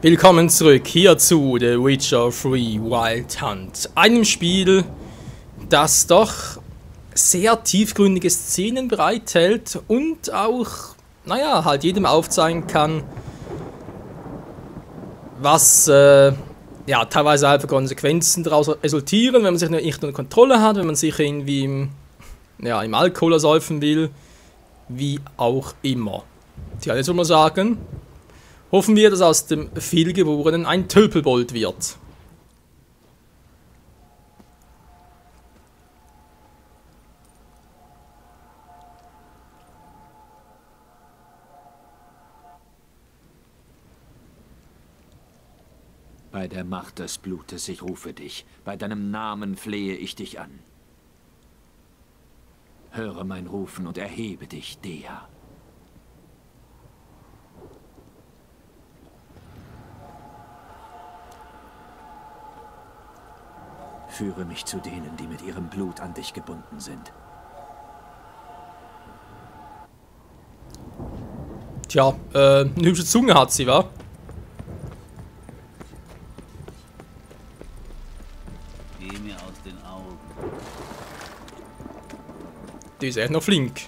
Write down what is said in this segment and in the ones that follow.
Willkommen zurück hier zu The Witcher 3 Wild Hunt. Einem Spiel, das doch sehr tiefgründige Szenen bereithält und auch, naja, halt jedem aufzeigen kann, was ja, teilweise halt für Konsequenzen daraus resultieren, wenn man sich nicht unter Kontrolle hat, wenn man sich irgendwie im Alkohol ersäufen will, wie auch immer. Tja, jetzt würde man sagen, hoffen wir, dass aus dem Vielgeborenen ein Tölpelbold wird. Bei der Macht des Blutes, ich rufe dich. Bei deinem Namen flehe ich dich an. Höre mein Rufen und erhebe dich, Dea. Führe mich zu denen, die mit ihrem Blut an dich gebunden sind. Tja, eine hübsche Zunge hat sie, wa? Geh mir aus den Augen. Die ist echt noch flink.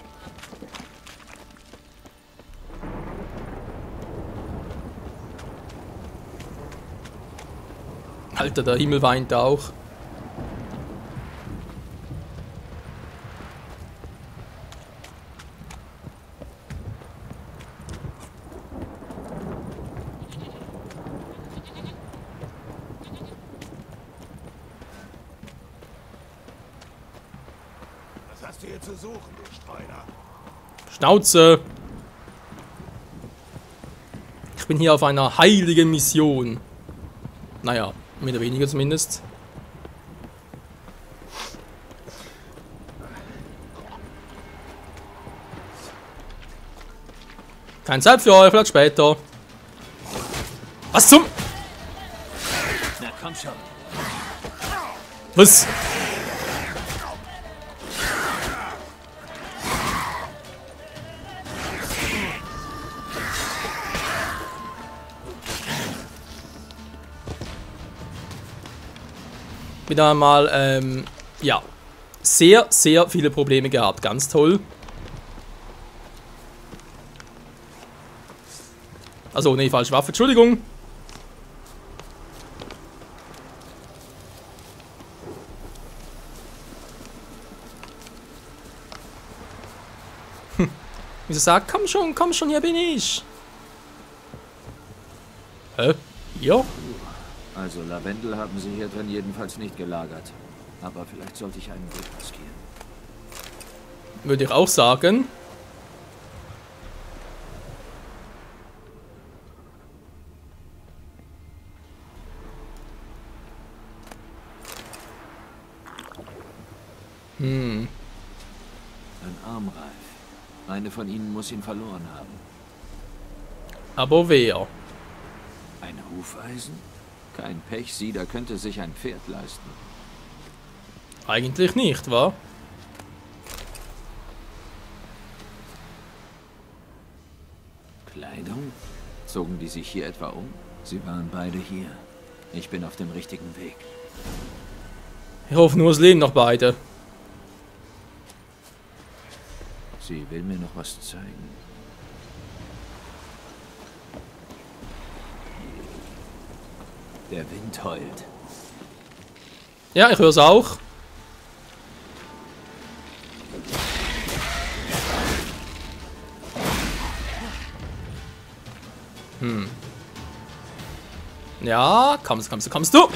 Alter, der Himmel weint auch. Was hast du hier zu suchen, du Streuner? Schnauze! Ich bin hier auf einer heiligen Mission. Naja, mehr oder weniger zumindest. Keine Zeit für euch, vielleicht später. Was zum? Na komm schon. Was? Wieder mal, ja, sehr, sehr viele Probleme gehabt. Ganz toll. Also, nee, falsche Waffe, Entschuldigung. Wieso sagt, komm schon, hier bin ich. Hä? Ja? Also Lavendel haben sie hier drin jedenfalls nicht gelagert. Aber vielleicht sollte ich einen Blick riskieren. Würde ich auch sagen. Ein Armreif. Eine von ihnen muss ihn verloren haben. Aber wer? Ein Hufeisen? Kein Pech, Sieder könnte sich ein Pferd leisten. Eigentlich nicht, wa? Kleidung? Zogen die sich hier etwa um? Sie waren beide hier. Ich bin auf dem richtigen Weg. Ich hoffe nur, es leben noch beide. Sie will mir noch was zeigen. Der Wind heult. Ja, ich höre es auch. Ja, kommst du.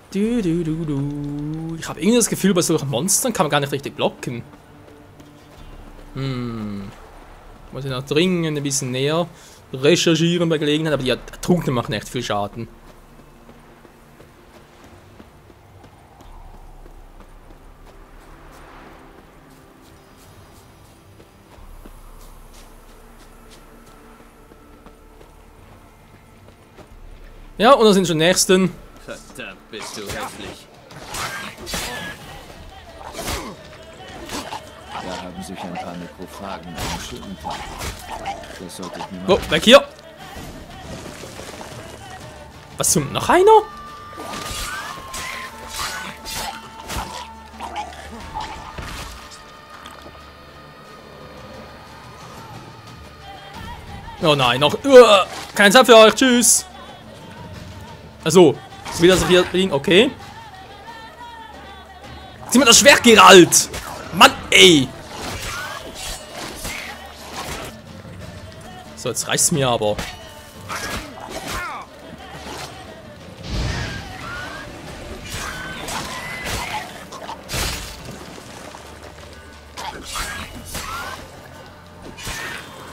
Ich habe irgendwie das Gefühl, bei solchen Monstern kann man gar nicht richtig blocken. Muss ich noch dringend ein bisschen näher recherchieren bei Gelegenheit, aber die Ertrunkenen machen echt viel Schaden. Ja, und da sind schon die nächsten. Verdammt, bist du hässlich. haben sich ein paar Nekrophagen einen schönen Tag. Das sollte ich mir mal... Oh, weg hier! Was zum... Noch einer? Oh nein, noch... keine Zeit für euch, tschüss! Achso, ist wieder so hier liegen, okay. Zieh mal das Schwert, Geralt! Mann, ey! So, jetzt reicht's mir aber.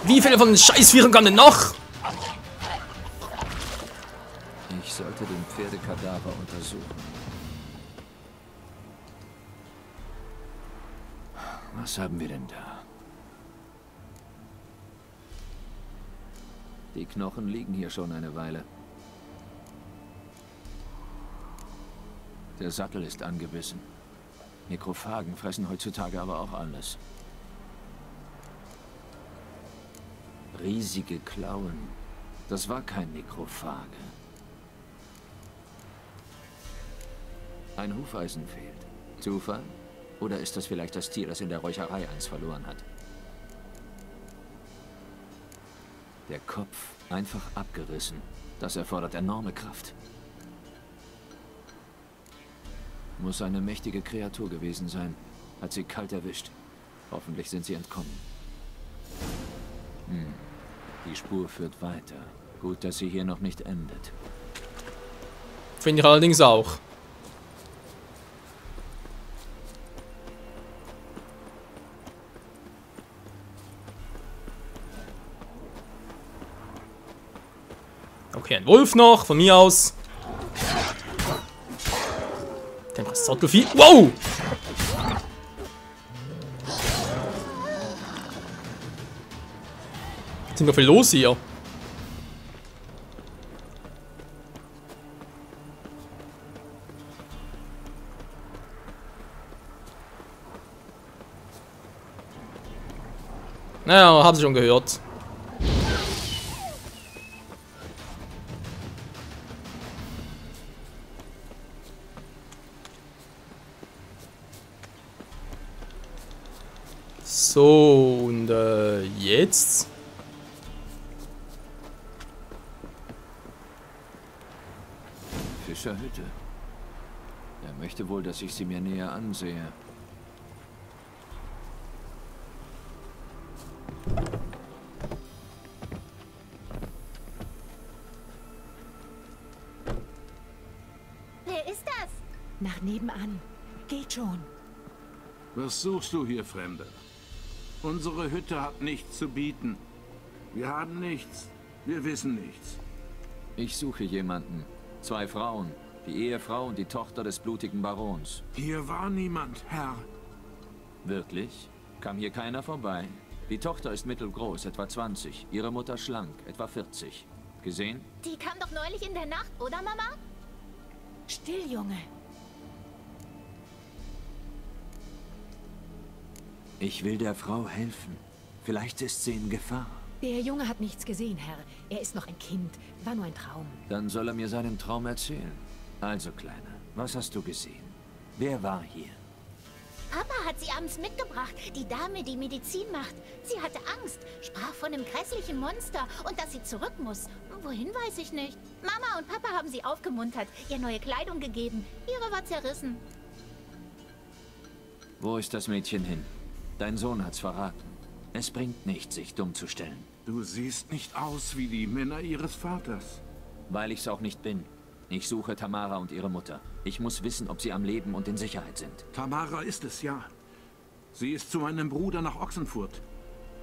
Wie viele von den Scheißviechern kommen denn noch? Ich sollte den Pferdekadaver untersuchen. Was haben wir denn da? Die Knochen liegen hier schon eine Weile. Der Sattel ist angebissen. Nekrophagen fressen heutzutage aber auch alles. Riesige Klauen. Das war kein Nekrophage. Ein Hufeisen fehlt. Zufall? Oder ist das vielleicht das Tier, das in der Räucherei eins verloren hat? Der Kopf einfach abgerissen. Das erfordert enorme Kraft. Muss eine mächtige Kreatur gewesen sein. Hat sie kalt erwischt. Hoffentlich sind sie entkommen. Die Spur führt weiter. Gut, dass sie hier noch nicht endet. Finde ich allerdings auch. Okay, ein Wolf noch, von mir aus. Das Sattelvieh. Wow! Was ist denn viel los hier? Naja, haben Sie schon gehört. So, und jetzt? Fischerhütte. Er möchte wohl, dass ich sie mir näher ansehe. Wer ist das? Nach nebenan. Geht schon. Was suchst du hier, Fremde? Unsere Hütte hat nichts zu bieten. Wir haben nichts. Wir wissen nichts. Ich suche jemanden. 2 Frauen. Die Ehefrau und die Tochter des blutigen Barons. Hier war niemand, Herr. Wirklich? Kam hier keiner vorbei? Die Tochter ist mittelgroß, etwa 20. Ihre Mutter schlank, etwa 40. Gesehen? Die kam doch neulich in der Nacht, oder Mama? Still, Junge. Ich will der Frau helfen. Vielleicht ist sie in Gefahr. Der Junge hat nichts gesehen, Herr. Er ist noch ein Kind. War nur ein Traum. Dann soll er mir seinen Traum erzählen. Also, Kleiner, was hast du gesehen? Wer war hier? Papa hat sie abends mitgebracht. Die Dame, die Medizin macht. Sie hatte Angst, sprach von einem grässlichen Monster und dass sie zurück muss. Wohin, weiß ich nicht. Mama und Papa haben sie aufgemuntert, ihr neue Kleidung gegeben. Ihre war zerrissen. Wo ist das Mädchen hin? Dein Sohn hat's verraten. Es bringt nichts, sich dumm zu stellen. Du siehst nicht aus wie die Männer ihres Vaters. Weil ich's auch nicht bin. Ich suche Tamara und ihre Mutter. Ich muss wissen, ob sie am Leben und in Sicherheit sind. Tamara ist es, ja. Sie ist zu meinem Bruder nach Ochsenfurt.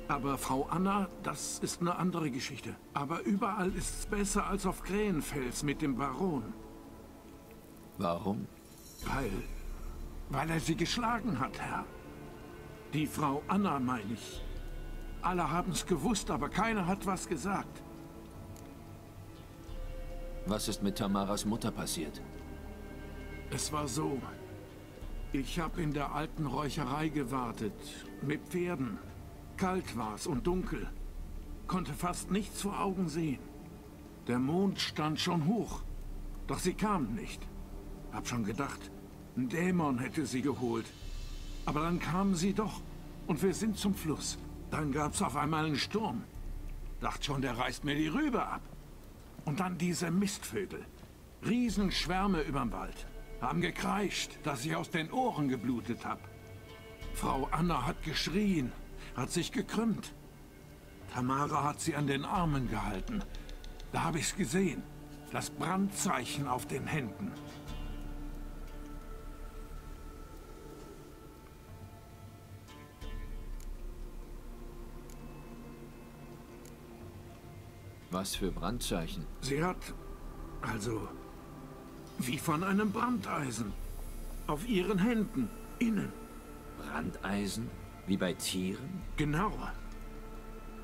Aber Frau Anna, das ist eine andere Geschichte. Aber überall ist's besser als auf Krähenfels mit dem Baron. Warum? Weil er sie geschlagen hat, Herr. Die Frau Anna, meine ich. Alle haben's gewusst, aber keiner hat was gesagt. Was ist mit Tamaras Mutter passiert? Es war so. Ich habe in der alten Räucherei gewartet. Mit Pferden. Kalt war's und dunkel. Konnte fast nichts vor Augen sehen. Der Mond stand schon hoch. Doch sie kamen nicht. Hab schon gedacht, ein Dämon hätte sie geholt. Aber dann kamen sie doch. Und wir sind zum Fluss. Dann gab's auf einmal einen Sturm. Dacht schon, der reißt mir die Rübe ab. Und dann diese Mistvögel. Riesenschwärme überm Wald. Haben gekreischt, dass ich aus den Ohren geblutet hab. Frau Anna hat geschrien, hat sich gekrümmt. Tamara hat sie an den Armen gehalten. Da habe ich's gesehen. Das Brandzeichen auf den Händen. Was für Brandzeichen? Sie hat, also, wie von einem Brandeisen. Auf ihren Händen, innen. Brandeisen? Wie bei Tieren? Genau.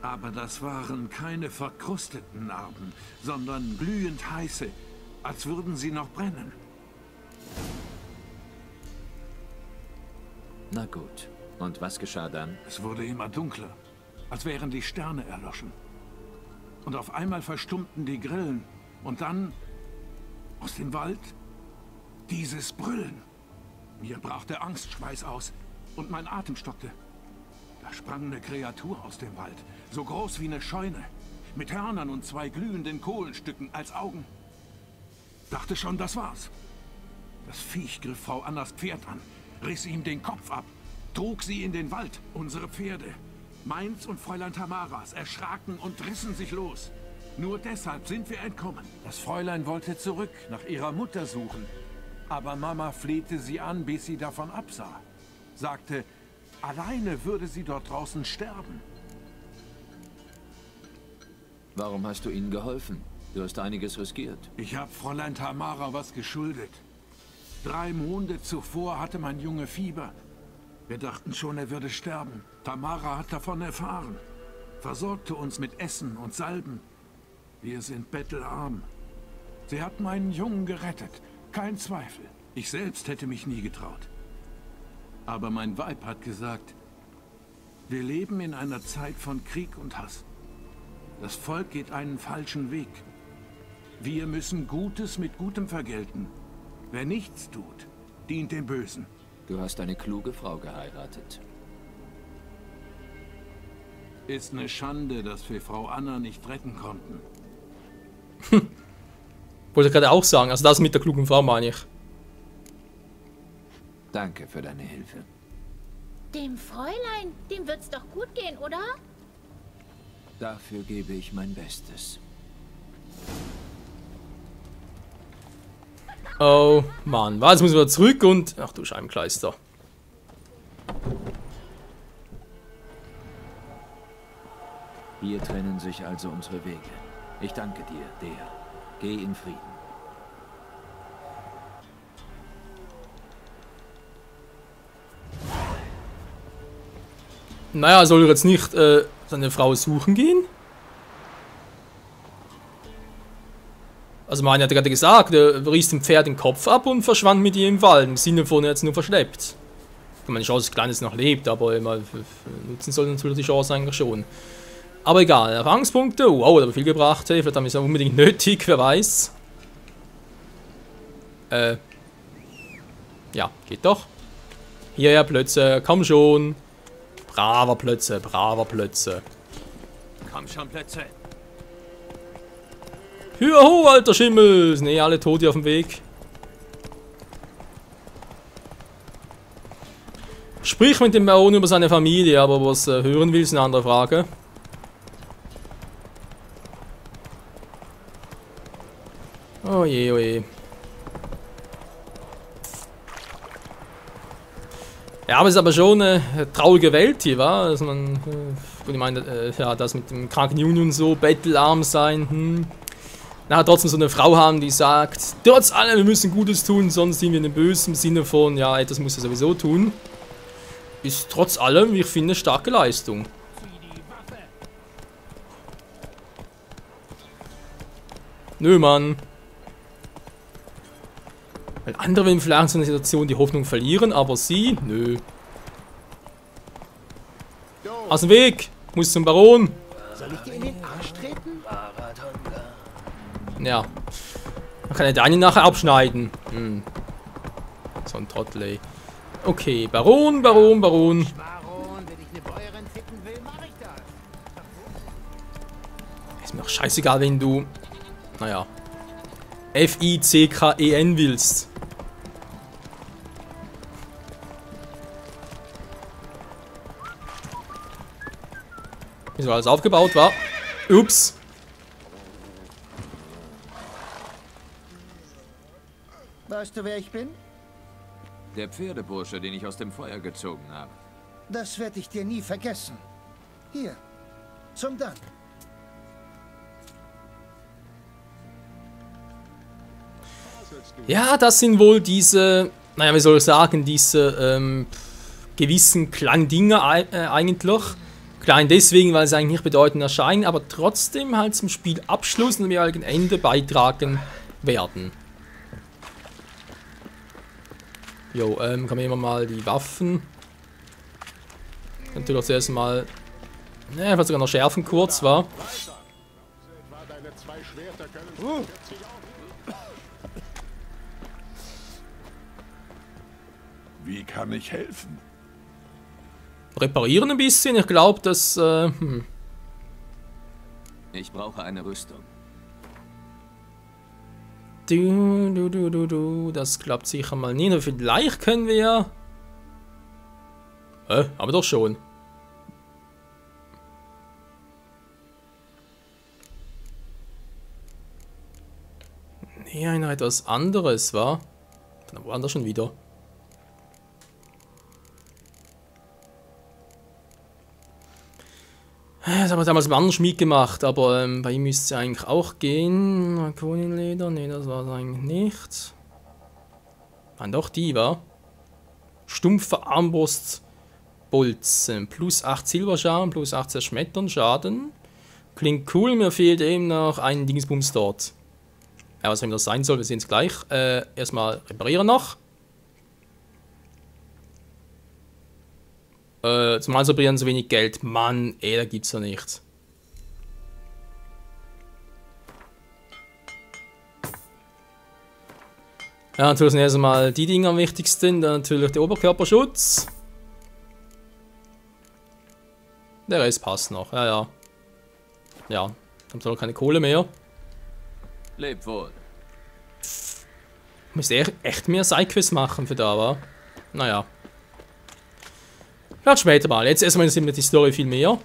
Aber das waren keine verkrusteten Narben, sondern glühend heiße, als würden sie noch brennen. Na gut. Und was geschah dann? Es wurde immer dunkler, als wären die Sterne erloschen. Und auf einmal verstummten die Grillen. Und dann, aus dem Wald, dieses Brüllen. Mir brach der Angstschweiß aus und mein Atem stockte. Da sprang eine Kreatur aus dem Wald, so groß wie eine Scheune, mit Hörnern und 2 glühenden Kohlenstücken als Augen. Dachte schon, das war's. Das Viech griff Frau Annas Pferd an, riss ihm den Kopf ab, trug sie in den Wald, unsere Pferde. Meins und Fräulein Tamaras erschraken und rissen sich los. Nur deshalb sind wir entkommen. Das Fräulein wollte zurück, nach ihrer Mutter suchen. Aber Mama flehte sie an, bis sie davon absah. Sagte, alleine würde sie dort draußen sterben. Warum hast du ihnen geholfen? Du hast einiges riskiert. Ich habe Fräulein Tamara was geschuldet. 3 Monde zuvor hatte mein Junge Fieber. Wir dachten schon, er würde sterben. Tamara hat davon erfahren. Versorgte uns mit Essen und Salben. Wir sind bettelarm. Sie hat meinen Jungen gerettet. Kein Zweifel. Ich selbst hätte mich nie getraut. Aber mein Weib hat gesagt, wir leben in einer Zeit von Krieg und Hass. Das Volk geht einen falschen Weg. Wir müssen Gutes mit Gutem vergelten. Wer nichts tut, dient dem Bösen. Du hast eine kluge Frau geheiratet. Ist eine Schande, dass wir Frau Anna nicht retten konnten. Wollte ich gerade auch sagen, also das mit der klugen Frau meine ich. Danke für deine Hilfe. Dem Fräulein, dem wird's doch gut gehen, oder? Dafür gebe ich mein Bestes. Oh Mann, jetzt müssen wir zurück und... Ach du Scheibenkleister. Hier trennen sich also unsere Wege. Ich danke dir, Dea. Geh in Frieden. Naja, soll er jetzt nicht seine Frau suchen gehen? Also man hat gerade gesagt, er riss dem Pferd den Kopf ab und verschwand mit ihr im Wald. Im Sinne von, er hat es nur verschleppt. Ich meine, die Chance, dass Kleines noch lebt, aber immer nutzen soll natürlich die Chance eigentlich schon. Aber egal, Erfahrungspunkte, wow, hat aber viel gebracht, hey, vielleicht haben wir es auch unbedingt nötig, wer weiß. Ja, geht doch. Hierher Plötze, komm schon. Braver Plötze, braver Plötze. Komm schon, Plötze. Hör ho, alter Schimmel! Sind eh alle tot hier auf dem Weg. Sprich mit dem Baron über seine Familie, aber was hören will, ist eine andere Frage. Oh je, oh je. Ja, aber es ist aber schon eine traurige Welt hier, wa? Also man, gut, ich meine, ja, das mit dem kranken Juni und so, bettelarm sein, Na, trotzdem so eine Frau haben, die sagt, trotz allem, wir müssen Gutes tun, sonst sind wir in dem bösen Sinne von, ja, etwas muss er sowieso tun. Ist trotz allem, wie ich finde, eine starke Leistung. Nö, Mann. Weil andere würden vielleicht in so einer Situation die Hoffnung verlieren, aber sie, nö. Aus dem Weg! Muss zum Baron! Soll ich dir in den Arsch treten? Ja. Man kann ja deine nachher abschneiden. Hm. So ein Trottel, ey. Okay, Baron, Baron, Baron. Baron, wenn ich eine Bäuerin ficken will, mach ich das. Ist mir doch scheißegal, wenn du... Naja. F-I-C-K-E-N willst. Wie so alles aufgebaut war. Ups. Weißt du, wer ich bin? Der Pferdebursche, den ich aus dem Feuer gezogen habe. Das werde ich dir nie vergessen. Hier, zum Dank. Ja, das sind wohl diese... Naja, wie soll ich sagen, diese gewissen kleinen Dinge eigentlich. Klein deswegen, weil sie eigentlich nicht bedeutend erscheinen, aber trotzdem halt zum Spielabschluss und zum jeweiligen Ende beitragen werden. Jo, kann man immer mal die Waffen. Natürlich auch zuerst mal. Ne, einfach sogar noch schärfen kurz, war. Wie kann ich helfen? Reparieren ein bisschen, ich glaube, dass. Ich brauche eine Rüstung. Das klappt sicher mal nie. Aber vielleicht können wir ja. Aber doch schon. Nee, einer etwas anderes, war. Woanders schon wieder. Das haben wir damals beim anderen Schmied gemacht, aber bei ihm müsste es ja eigentlich auch gehen. Marconinleder, ne, das war es eigentlich nicht. Nein, doch, die war. Stumpfe Armbrustbolzen. Plus 8 Silberschaden, plus 8 Zerschmettern Schaden. Klingt cool, mir fehlt eben noch ein Dingsbums dort. Ja, was auch immer das sein soll, wir sehen es gleich. Erstmal reparieren noch. Zum Reparieren so wenig Geld. Mann, da gibt's ja nichts. Ja, natürlich sind erstmal die Dinge am wichtigsten. Dann natürlich der Oberkörperschutz. Der Rest passt noch. Ja, ja. Ja, haben wir keine Kohle mehr. Leb wohl. Müsste echt mehr Sidequests machen für da, wa? Naja. Vielleicht später mal. Jetzt erstmal interessiert mich die Story viel mehr. Und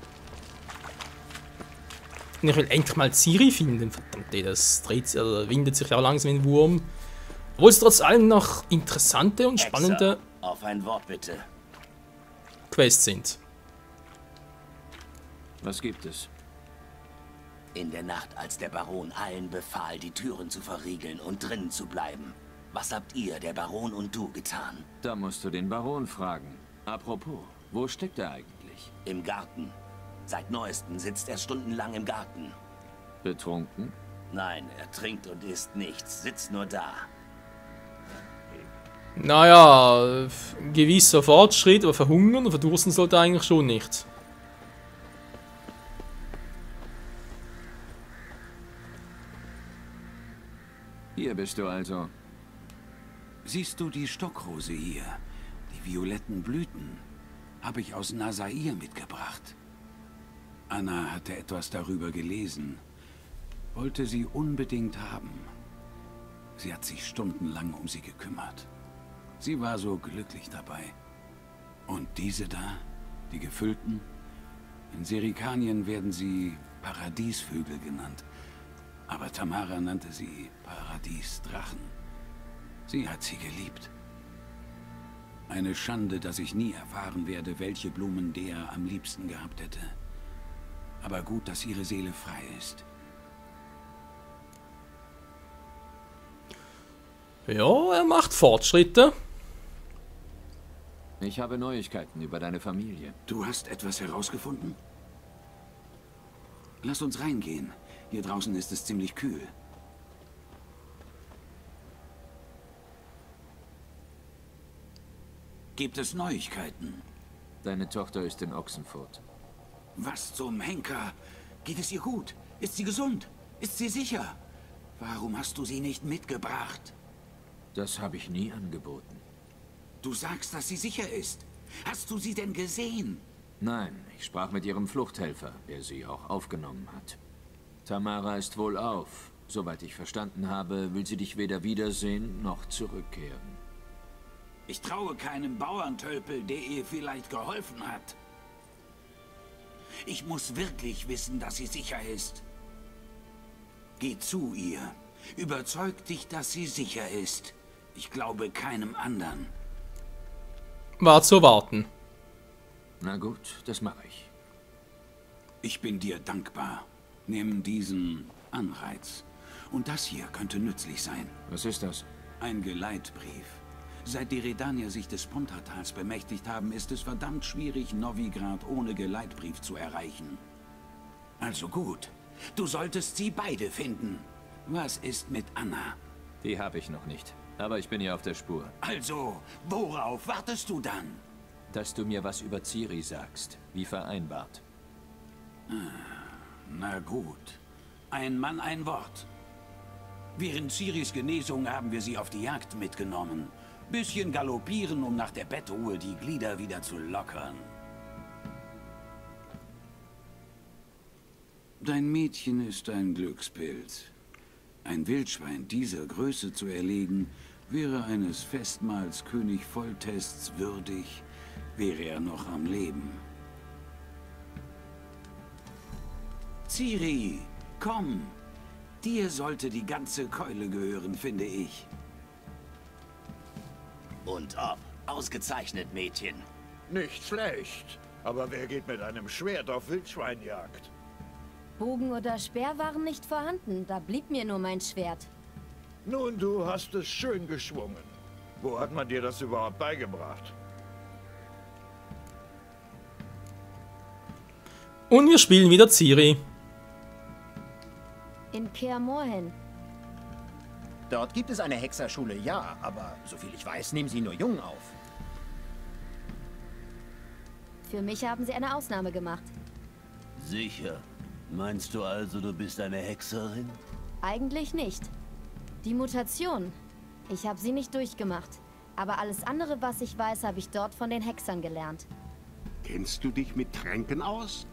ich will endlich mal Ciri finden. Verdammt, das windet sich ja auch langsam wie ein Wurm. Obwohl es trotz allem noch interessante und spannende auf ein Wort bitte. Quests sind. Was gibt es? In der Nacht, als der Baron allen befahl, die Türen zu verriegeln und drinnen zu bleiben. Was habt ihr, der Baron und du, getan? Da musst du den Baron fragen. Apropos, wo steckt er eigentlich? Im Garten. Seit Neuestem sitzt er stundenlang im Garten. Betrunken? Nein, er trinkt und isst nichts, sitzt nur da. Naja, gewisser Fortschritt, aber verhungern und verdursten sollte er eigentlich schon nicht. Hier bist du also. Siehst du die Stockrose hier? Die violetten Blüten habe ich aus Nasair mitgebracht. Anna hatte etwas darüber gelesen. Wollte sie unbedingt haben. Sie hat sich stundenlang um sie gekümmert. Sie war so glücklich dabei. Und diese da, die gefüllten? In Serikanien werden sie Paradiesvögel genannt. Aber Tamara nannte sie Paradiesdrachen. Sie hat sie geliebt. Eine Schande, dass ich nie erfahren werde, welche Blumen der am liebsten gehabt hätte. Aber gut, dass ihre Seele frei ist. Ja, er macht Fortschritte. Ich habe Neuigkeiten über deine Familie. Du hast etwas herausgefunden? Lass uns reingehen. Hier draußen ist es ziemlich kühl. Gibt es Neuigkeiten? Deine Tochter ist in Ochsenfurt. Was zum Henker? Geht es ihr gut? Ist sie gesund? Ist sie sicher? Warum hast du sie nicht mitgebracht? Das habe ich nie angeboten. Du sagst, dass sie sicher ist. Hast du sie denn gesehen? Nein, ich sprach mit ihrem Fluchthelfer, der sie auch aufgenommen hat. Tamara ist wohlauf. Soweit ich verstanden habe, will sie dich weder wiedersehen noch zurückkehren. Ich traue keinem Bauerntölpel, der ihr vielleicht geholfen hat. Ich muss wirklich wissen, dass sie sicher ist. Geh zu ihr. Überzeug dich, dass sie sicher ist. Ich glaube keinem anderen. War zu erwarten. Na gut, das mache ich. Ich bin dir dankbar. Nimm diesen Anreiz. Und das hier könnte nützlich sein. Was ist das? Ein Geleitbrief. Seit die Redanier sich des Pontatals bemächtigt haben, ist es verdammt schwierig, Novigrad ohne Geleitbrief zu erreichen. Also gut. Du solltest sie beide finden. Was ist mit Anna? Die habe ich noch nicht. Aber ich bin ihr auf der Spur. Also, worauf wartest du dann? Dass du mir was über Ciri sagst, wie vereinbart. Na gut. Ein Mann, ein Wort. Während Ciris Genesung haben wir sie auf die Jagd mitgenommen. Bisschen galoppieren, um nach der Bettruhe die Glieder wieder zu lockern. Dein Mädchen ist ein Glückspilz. Ein Wildschwein dieser Größe zu erlegen, wäre eines Festmahls König Foltests würdig, wäre er noch am Leben. Ciri, komm! Dir sollte die ganze Keule gehören, finde ich. Und ob. Ausgezeichnet, Mädchen. Nicht schlecht. Aber wer geht mit einem Schwert auf Wildschweinjagd? Bogen oder Speer waren nicht vorhanden. Da blieb mir nur mein Schwert. Nun, du hast es schön geschwungen. Wo hat man dir das überhaupt beigebracht? Und wir spielen wieder Ciri. In Kaer Morhen. Dort gibt es eine Hexerschule, ja, aber soviel ich weiß, nehmen sie nur Jungen auf. Für mich haben sie eine Ausnahme gemacht. Sicher. Meinst du also, du bist eine Hexerin? Eigentlich nicht. Die Mutation. Ich habe sie nicht durchgemacht. Aber alles andere, was ich weiß, habe ich dort von den Hexern gelernt. Kennst du dich mit Tränken aus?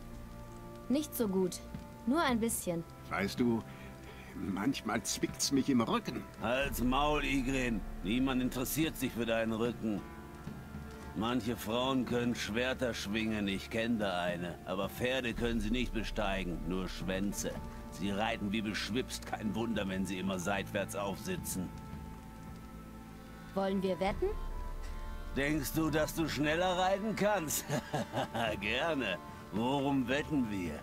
Nicht so gut. Nur ein bisschen. Weißt du, manchmal zwickt's mich im Rücken. Halt's Maul, Ygritte. Niemand interessiert sich für deinen Rücken. Manche Frauen können Schwerter schwingen, ich kenne da eine. Aber Pferde können sie nicht besteigen, nur Schwänze. Sie reiten wie beschwipst, kein Wunder, wenn sie immer seitwärts aufsitzen. Wollen wir wetten? Denkst du, dass du schneller reiten kannst? Gerne. Worum wetten wir?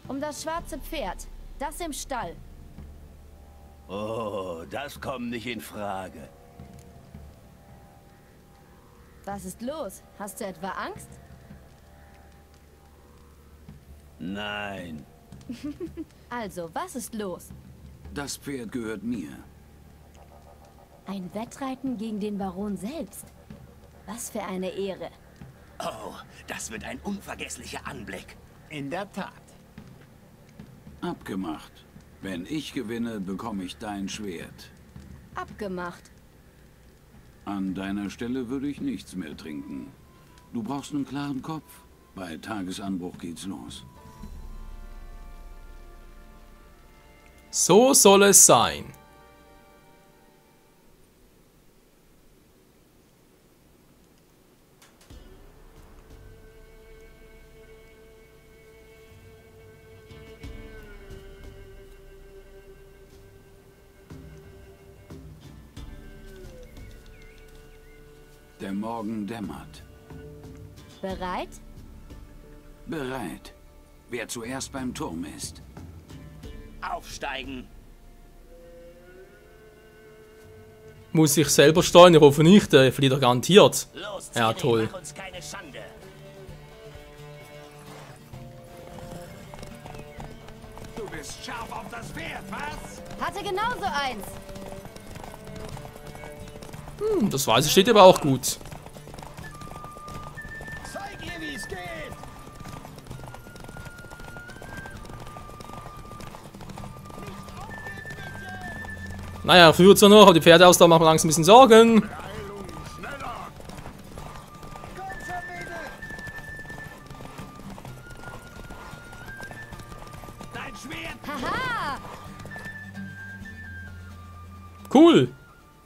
Um das schwarze Pferd. Das im Stall. Oh, das kommt nicht in Frage. Was ist los? Hast du etwa Angst? Nein. Also, was ist los? Das Pferd gehört mir. Ein Wettreiten gegen den Baron selbst. Was für eine Ehre. Oh, das wird ein unvergesslicher Anblick. In der Tat. Abgemacht. Wenn ich gewinne, bekomme ich dein Schwert. Abgemacht. An deiner Stelle würde ich nichts mehr trinken. Du brauchst einen klaren Kopf. Bei Tagesanbruch geht's los. So soll es sein. Der Morgen dämmert. Bereit? Bereit. Wer zuerst beim Turm ist. Aufsteigen! Muss ich selber steuern? Ich hoffe nicht, der verliert er garantiert. Los, Ja, Ciri, toll. mach uns keine Schande. Du bist scharf auf das Pferd, was? Hatte genauso eins. Das Weiße steht aber auch gut. Naja, führt zwar noch, aber die Pferde aus da machen mir langsam ein bisschen Sorgen. Haha! Cool.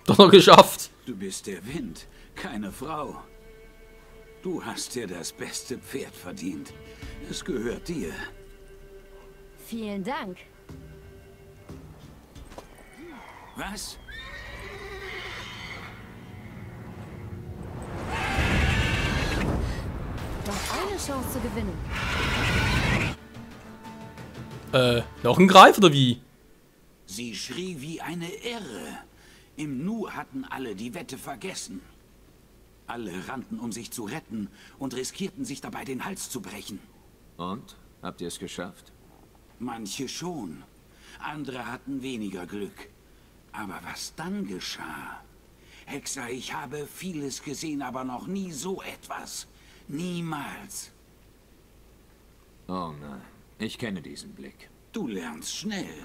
Doch noch geschafft. Du bist der Wind, keine Frau. Du hast dir das beste Pferd verdient. Es gehört dir. Vielen Dank. Was? Noch eine Chance zu gewinnen. Noch ein Greif oder wie? Sie schrie wie eine Irre. Im Nu hatten alle die Wette vergessen. Alle rannten, um sich zu retten und riskierten sich dabei, den Hals zu brechen. Und? Habt ihr es geschafft? Manche schon. Andere hatten weniger Glück. Aber was dann geschah? Hexer, ich habe vieles gesehen, aber noch nie so etwas. Niemals. Oh nein, ich kenne diesen Blick. Du lernst schnell.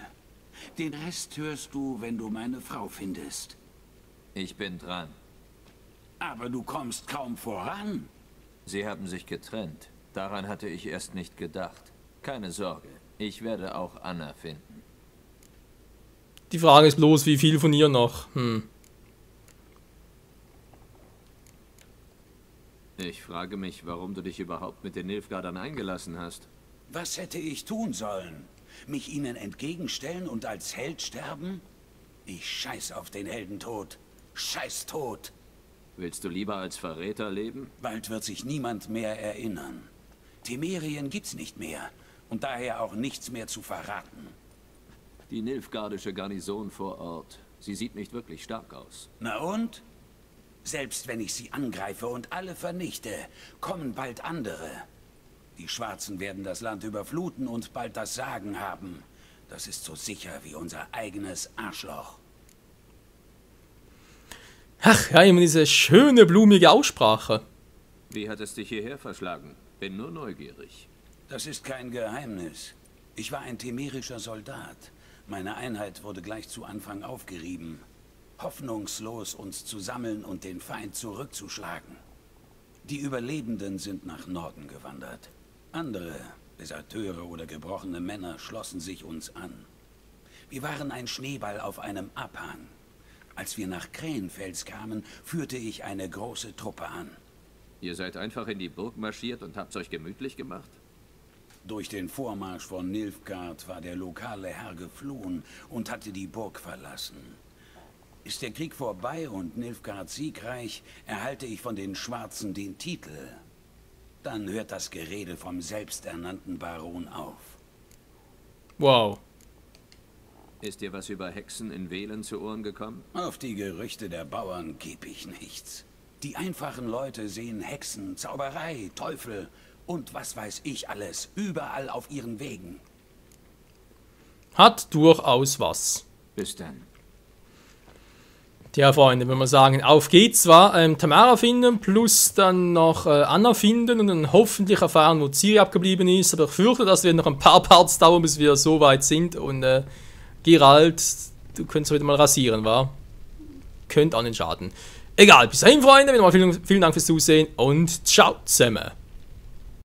Den Rest hörst du, wenn du meine Frau findest. Ich bin dran. Aber du kommst kaum voran. Sie haben sich getrennt. Daran hatte ich erst nicht gedacht. Keine Sorge, ich werde auch Anna finden. Die Frage ist bloß, wie viel von ihr noch? Ich frage mich, warum du dich überhaupt mit den Nilfgaardern eingelassen hast. Was hätte ich tun sollen? Mich ihnen entgegenstellen und als Held sterben? Ich scheiß auf den Heldentod. Scheiß tot. Willst du lieber als Verräter leben? Bald wird sich niemand mehr erinnern. Temerien gibt's nicht mehr und daher auch nichts mehr zu verraten. Die nilfgaardische Garnison vor Ort. Sie sieht nicht wirklich stark aus. Na und? Selbst wenn ich sie angreife und alle vernichte, kommen bald andere. Die Schwarzen werden das Land überfluten und bald das Sagen haben. Das ist so sicher wie unser eigenes Arschloch. Ach ja, immer diese schöne, blumige Aussprache. Wie hat es dich hierher verschlagen? Bin nur neugierig. Das ist kein Geheimnis. Ich war ein temerischer Soldat. Meine Einheit wurde gleich zu Anfang aufgerieben. Hoffnungslos, uns zu sammeln und den Feind zurückzuschlagen. Die Überlebenden sind nach Norden gewandert. Andere, Deserteure oder gebrochene Männer, schlossen sich uns an. Wir waren ein Schneeball auf einem Abhang. Als wir nach Krähenfels kamen, führte ich eine große Truppe an. Ihr seid einfach in die Burg marschiert und habt's euch gemütlich gemacht? Durch den Vormarsch von Nilfgaard war der lokale Herr geflohen und hatte die Burg verlassen. Ist der Krieg vorbei und Nilfgaard siegreich, erhalte ich von den Schwarzen den Titel. Dann hört das Gerede vom selbsternannten Baron auf. Wow. Ist dir was über Hexen in Velen zu Ohren gekommen? Auf die Gerüchte der Bauern gebe ich nichts. Die einfachen Leute sehen Hexen, Zauberei, Teufel und was weiß ich alles, überall auf ihren Wegen. Hat durchaus was. Bis dann. Tja, Freunde, wenn wir sagen, auf geht's, war Tamara finden, plus dann noch Anna finden und dann hoffentlich erfahren, wo Ciri abgeblieben ist. Aber ich fürchte, das wird noch ein paar Parts dauern, bis wir so weit sind. Und Geralt, du könntest heute mal rasieren, wa? Könnt auch nicht schaden. Egal, bis dahin, Freunde, wieder mal vielen Dank fürs Zusehen und ciao zusammen.